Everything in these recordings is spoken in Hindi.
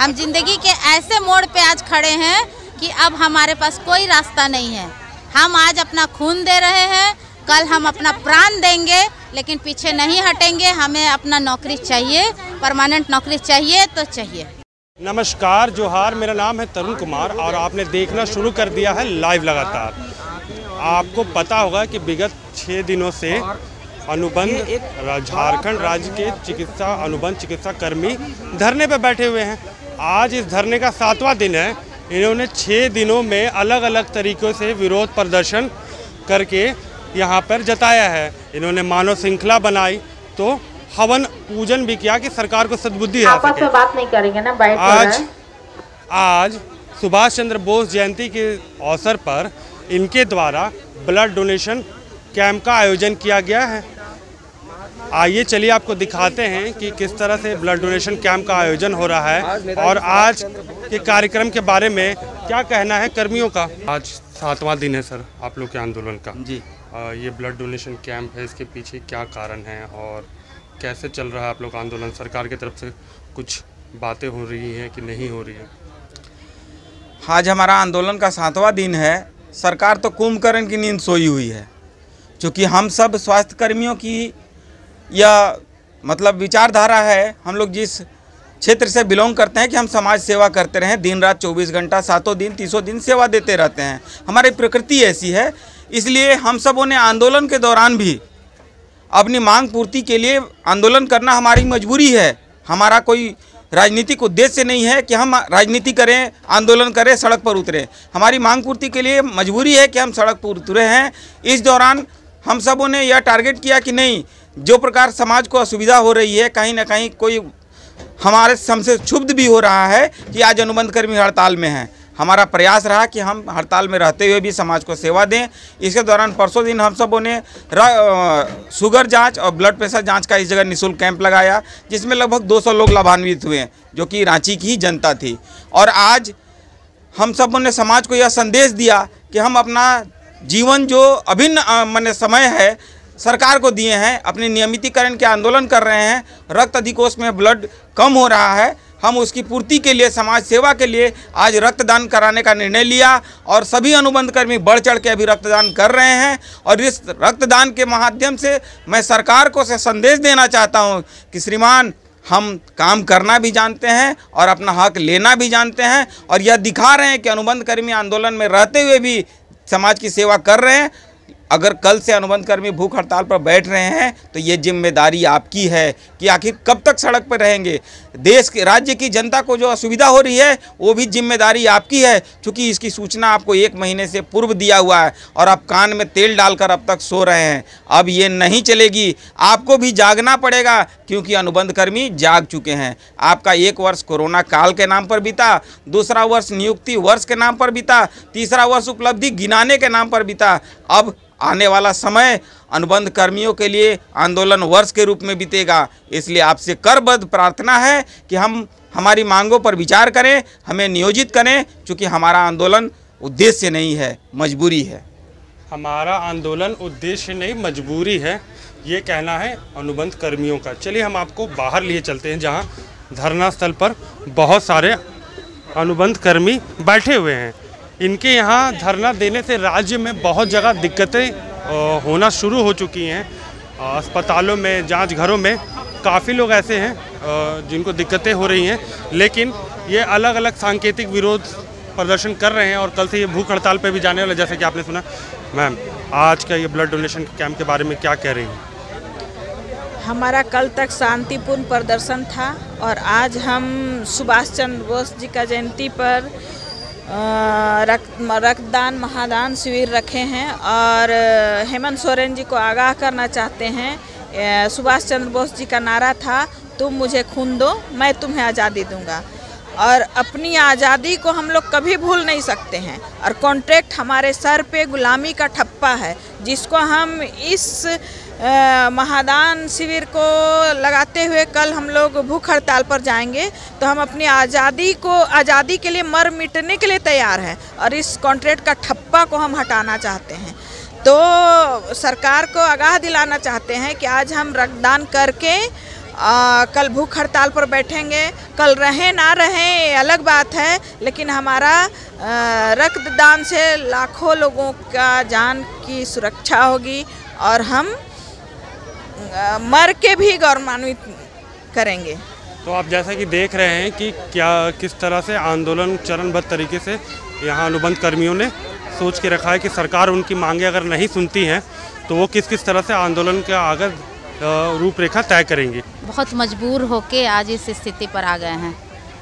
हम जिंदगी के ऐसे मोड़ पे आज खड़े हैं कि अब हमारे पास कोई रास्ता नहीं है। हम आज अपना खून दे रहे हैं, कल हम अपना प्राण देंगे, लेकिन पीछे नहीं हटेंगे। हमें अपना नौकरी चाहिए, परमानेंट नौकरी चाहिए तो चाहिए। नमस्कार, जोहार। मेरा नाम है तरुण कुमार और आपने देखना शुरू कर दिया है लाइव लगातार। आपको पता होगा कि विगत 6 दिनों से अनुबंध झारखंड राज्य के चिकित्सा अनुबंध चिकित्सा कर्मी धरने पर बैठे हुए हैं। आज इस धरने का 7वां दिन है। इन्होंने 6 दिनों में अलग अलग तरीक़ों से विरोध प्रदर्शन करके यहाँ पर जताया है। इन्होंने मानव श्रृंखला बनाई तो हवन पूजन भी किया कि सरकार को सद्बुद्धि आ सके। बात नहीं करेंगे ना, बैठ आज सुभाष चंद्र बोस जयंती के अवसर पर इनके द्वारा ब्लड डोनेशन कैंप का आयोजन किया गया है। आइए चलिए आपको दिखाते हैं कि किस तरह से ब्लड डोनेशन कैंप का आयोजन हो रहा है और आज के कार्यक्रम के बारे में क्या कहना है कर्मियों का। आज 7वां दिन है सर आप लोग के आंदोलन का जी। ये ब्लड डोनेशन कैंप है, इसके पीछे क्या कारण है और कैसे चल रहा है आप लोग आंदोलन? सरकार की तरफ से कुछ बातें हो रही हैं कि नहीं हो रही है? आज हमारा आंदोलन का 7वां दिन है। सरकार तो कुंभकर्ण की नींद सोई हुई है, क्योंकि हम सब स्वास्थ्य कर्मियों की यह मतलब विचारधारा है। हम लोग जिस क्षेत्र से बिलोंग करते हैं कि हम समाज सेवा करते रहें, दिन रात 24 घंटा 7 दिन 30 दिन सेवा देते रहते हैं। हमारी प्रकृति ऐसी है, इसलिए हम सबों ने आंदोलन के दौरान भी अपनी मांग पूर्ति के लिए आंदोलन करना हमारी मजबूरी है। हमारा कोई राजनीतिक उद्देश्य नहीं है कि हम राजनीति करें, आंदोलन करें, सड़क पर उतरें। हमारी मांग पूर्ति के लिए मजबूरी है कि हम सड़क पर उतरे हैं। इस दौरान हम सबों ने यह टारगेट किया कि नहीं, जो प्रकार समाज को असुविधा हो रही है, कहीं ना कहीं कोई हमारे हमसे क्षुब्ध भी हो रहा है कि आज अनुबंध कर्मी हड़ताल में हैं। हमारा प्रयास रहा कि हम हड़ताल में रहते हुए भी समाज को सेवा दें। इसके दौरान परसों दिन हम सबों ने शुगर जांच और ब्लड प्रेशर जांच का इस जगह निःशुल्क कैंप लगाया, जिसमें लगभग 200 लोग लाभान्वित हुए, जो कि रांची की ही जनता थी। और आज हम सबों ने समाज को यह संदेश दिया कि हम अपना जीवन जो अभिन्न समय है सरकार को दिए हैं, अपने नियमितीकरण के आंदोलन कर रहे हैं। रक्त अधिकोष में ब्लड कम हो रहा है, हम उसकी पूर्ति के लिए, समाज सेवा के लिए आज रक्तदान कराने का निर्णय लिया और सभी अनुबंध कर्मी बढ़ चढ़ के अभी रक्तदान कर रहे हैं। और इस रक्तदान के माध्यम से मैं सरकार को से संदेश देना चाहता हूं कि श्रीमान, हम काम करना भी जानते हैं और अपना हक लेना भी जानते हैं, और यह दिखा रहे हैं कि अनुबंध कर्मी आंदोलन में रहते हुए भी समाज की सेवा कर रहे हैं। अगर कल से अनुबंध कर्मी भूख हड़ताल पर बैठ रहे हैं तो ये जिम्मेदारी आपकी है कि आखिर कब तक सड़क पर रहेंगे। देश के राज्य की जनता को जो असुविधा हो रही है वो भी जिम्मेदारी आपकी है, क्योंकि इसकी सूचना आपको 1 महीने से पूर्व दिया हुआ है और आप कान में तेल डालकर अब तक सो रहे हैं। अब ये नहीं चलेगी, आपको भी जागना पड़ेगा, क्योंकि अनुबंध कर्मी जाग चुके हैं। आपका 1 वर्ष कोरोना काल के नाम पर बीता, दूसरा वर्ष नियुक्ति वर्ष के नाम पर बीता, तीसरा वर्ष उपलब्धि गिनाने के नाम पर बीता। अब आने वाला समय अनुबंध कर्मियों के लिए आंदोलन वर्ष के रूप में बीतेगा। इसलिए आपसे करबद्ध प्रार्थना है कि हम हमारी मांगों पर विचार करें, हमें नियोजित करें, क्योंकि हमारा आंदोलन उद्देश्य नहीं है, मजबूरी है। हमारा आंदोलन उद्देश्य नहीं, मजबूरी है, ये कहना है अनुबंध कर्मियों का। चलिए हम आपको बाहर लिए चलते हैं, जहाँ धरना स्थल पर बहुत सारे अनुबंध कर्मी बैठे हुए हैं। इनके यहाँ धरना देने से राज्य में बहुत जगह दिक्कतें होना शुरू हो चुकी हैं। अस्पतालों में, जांच घरों में काफ़ी लोग ऐसे हैं जिनको दिक्कतें हो रही हैं, लेकिन ये अलग अलग सांकेतिक विरोध प्रदर्शन कर रहे हैं और कल से ये भूख हड़ताल पे भी जाने वाले, जैसे कि आपने सुना। मैम, आज का ये ब्लड डोनेशन कैंप के बारे में क्या कह रही हैं? हमारा कल तक शांतिपूर्ण प्रदर्शन था और आज हम सुभाष चंद्र बोस जी का जयंती पर रक्तदान महादान शिविर रखे हैं और हेमंत सोरेन जी को आगाह करना चाहते हैं। सुभाष चंद्र बोस जी का नारा था, तुम मुझे खून दो, मैं तुम्हें आज़ादी दूंगा। और अपनी आज़ादी को हम लोग कभी भूल नहीं सकते हैं। और कॉन्ट्रैक्ट हमारे सर पे गुलामी का ठप्पा है, जिसको हम इस महादान शिविर को लगाते हुए कल हम लोग भूख हड़ताल पर जाएंगे। तो हम अपनी आज़ादी के लिए मर मिटने के लिए तैयार हैं और इस कॉन्ट्रैक्ट का ठप्पा को हम हटाना चाहते हैं। तो सरकार को आगाह दिलाना चाहते हैं कि आज हम रक्तदान करके कल भूख हड़ताल पर बैठेंगे। कल रहें ना रहें ये अलग बात है, लेकिन हमारा रक्तदान से लाखों लोगों का जान की सुरक्षा होगी और हम मर के भी गौरवान्वित करेंगे। तो आप जैसा कि देख रहे हैं कि किस तरह से आंदोलन चरणबद्ध तरीके से यहाँ अनुबंध कर्मियों ने सोच के रखा है कि सरकार उनकी मांगे अगर नहीं सुनती हैं तो वो किस किस तरह से आंदोलन का आगे रूपरेखा तय करेंगे। बहुत मजबूर होके आज इस स्थिति पर आ गए हैं।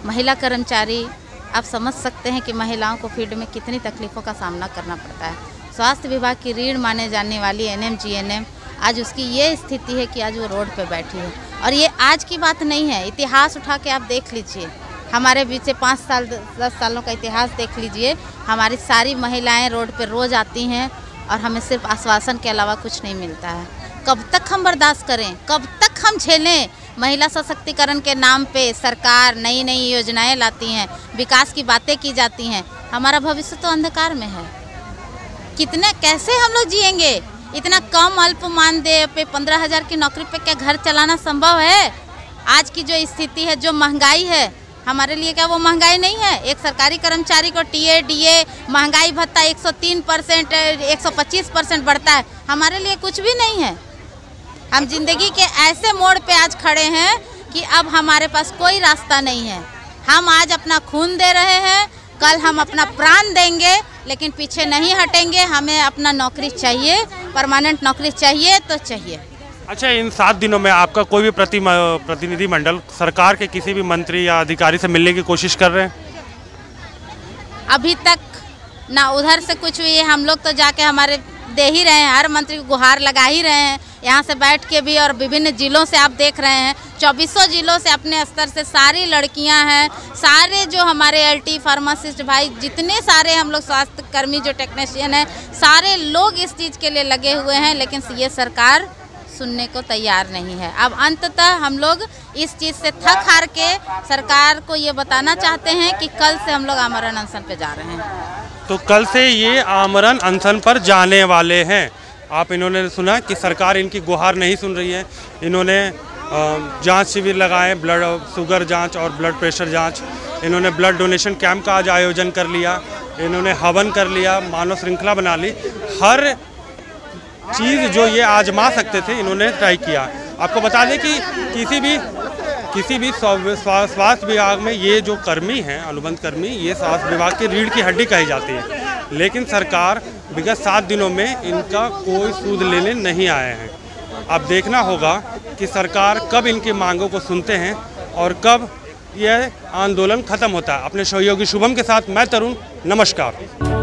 महिला कर्मचारी, आप समझ सकते हैं कि महिलाओं को फील्ड में कितनी तकलीफ़ों का सामना करना पड़ता है। स्वास्थ्य विभाग की रीढ़ माने जाने वाली एनएम जीएनएम आज उसकी ये स्थिति है कि आज वो रोड पे बैठी है। और ये आज की बात नहीं है, इतिहास उठा के आप देख लीजिए, हमारे पीछे 5 साल 10 सालों का इतिहास देख लीजिए। हमारी सारी महिलाएं रोड पे रोज़ आती हैं और हमें सिर्फ आश्वासन के अलावा कुछ नहीं मिलता है। कब तक हम बर्दाश्त करें, कब तक हम झेलें? महिला सशक्तिकरण के नाम पे सरकार नई नई योजनाएं लाती हैं, विकास की बातें की जाती हैं, हमारा भविष्य तो अंधकार में है। कैसे हम लोग जिएंगे? इतना कम अल्प मानदेय पे 15,000 की नौकरी पे क्या घर चलाना संभव है? आज की जो स्थिति है, जो महंगाई है, हमारे लिए क्या वो महंगाई नहीं है? एक सरकारी कर्मचारी को टीए डीए महंगाई भत्ता 103%, 125% बढ़ता है, हमारे लिए कुछ भी नहीं है। हम जिंदगी के ऐसे मोड़ पे आज खड़े हैं कि अब हमारे पास कोई रास्ता नहीं है। हम आज अपना खून दे रहे हैं, कल हम अपना प्राण देंगे, लेकिन पीछे नहीं हटेंगे। हमें अपना नौकरी चाहिए, परमानेंट नौकरी चाहिए तो चाहिए। अच्छा, इन 7 दिनों में आपका कोई भी प्रतिनिधि मंडल सरकार के किसी भी मंत्री या अधिकारी से मिलने की कोशिश कर रहे हैं? अभी तक ना उधर से कुछ हुई है। हम लोग तो जाके हमारे दे ही रहे हैं, हर मंत्री को गुहार लगा ही रहे हैं यहाँ से बैठ के भी। और विभिन्न जिलों से आप देख रहे हैं, 2400 जिलों से अपने स्तर से सारी लड़कियां हैं, सारे जो हमारे एलटी फार्मासिस्ट भाई, जितने सारे हम लोग स्वास्थ्य कर्मी जो टेक्नीशियन हैं, सारे लोग इस चीज़ के लिए लगे हुए हैं, लेकिन ये सरकार सुनने को तैयार नहीं है। अब अंततः हम लोग इस चीज़ से थक हार के सरकार को ये बताना चाहते हैं कि कल से हम लोग आमरण अनशन पे जा रहे हैं। तो कल से ये आमरण अनशन पर जाने वाले हैं। आप इन्होंने सुना कि सरकार इनकी गुहार नहीं सुन रही है। इन्होंने जांच शिविर लगाए, ब्लड शुगर जांच और ब्लड प्रेशर जांच। इन्होंने ब्लड डोनेशन कैंप का आज आयोजन कर लिया, इन्होंने हवन कर लिया, मानव श्रृंखला बना ली। हर चीज़ जो ये आजमा सकते थे इन्होंने ट्राई किया। आपको बता दें कि किसी भी स्वास्थ्य विभाग में ये जो कर्मी हैं, अनुबंध कर्मी, ये स्वास्थ्य विभाग की रीढ़ की हड्डी कही जाती है। लेकिन सरकार विगत 7 दिनों में इनका कोई सूद लेने नहीं आए हैं। अब देखना होगा कि सरकार कब इनकी मांगों को सुनते हैं और कब यह आंदोलन खत्म होता है। अपने सहयोगी शुभम के साथ मैं तरुण, नमस्कार।